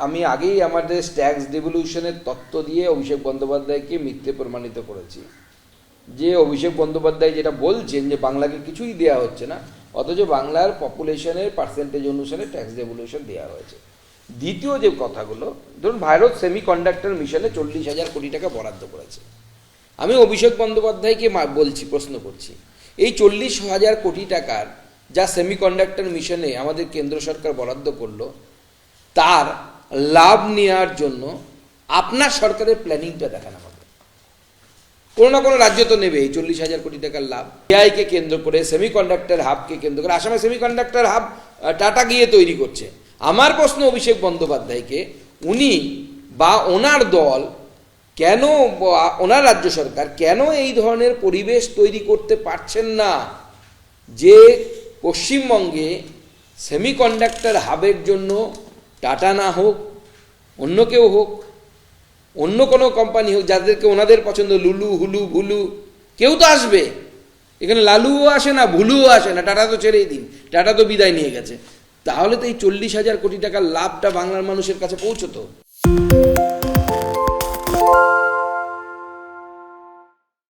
আমি আগেই আমাদের ট্যাক্স ডেভলিউশনের তত্ত্ব দিয়ে অভিষেক বন্দ্যোপাধ্যায়কে মিথ্যে প্রমাণিত করেছি। যে অভিষেক বন্দ্যোপাধ্যায় যেটা বলছেন যে বাংলাকে কিছুই দেওয়া হচ্ছে না, অথচ বাংলার পপুলেশনের পার্সেন্টেজ অনুসারে ট্যাক্স ডেভলিউশন দেওয়া হয়েছে। দ্বিতীয় যে কথাগুলো, ধরুন ভারত সেমিকন্ডাক্টর মিশনে 40,000 কোটি টাকা বরাদ্দ করেছে। আমি অভিষেক বন্দ্যোপাধ্যায়কে বলছি, প্রশ্ন করছি, এই 40,000 কোটি টাকার যা সেমিকন্ডাক্টর মিশনে আমাদের কেন্দ্র সরকার বরাদ্দ করলো, তার লাভ নেওয়ার জন্য আপনার সরকারের প্ল্যানিংটা দেখান আমাকে। কোনো না কোনো রাজ্য তো নেবে এই 40,000 কোটি টাকার লাভ। এআইকে কেন্দ্র করে, সেমিকন্ডাক্টর হাবকে কেন্দ্র করে, আসামে সেমিকন্ডাক্টর হাব টাটা গিয়ে তৈরি করছে। আমার প্রশ্ন অভিষেক বন্দ্যোপাধ্যায়কে, উনি বা ওনার দল কেন, ওনার রাজ্য সরকার কেন এই ধরনের পরিবেশ তৈরি করতে পারছেন না যে পশ্চিমবঙ্গে সেমিকন্ডাক্টর হাবের জন্য টাটা না হোক, অন্য কেউ হোক, অন্য কোনো কোম্পানি হোক, যাদেরকে ওনাদের পছন্দ, লুলু, হুলু, ভুলু, কেউ তো আসবে এখানে। লালুও আসে না, ভুলুও আসে না, টাটা তো ছেড়েই দিন, টাটা তো বিদায় নিয়ে গেছে। তাহলে তো এই 40,000 কোটি টাকার লাভটা বাংলার মানুষের কাছে পৌঁছতো।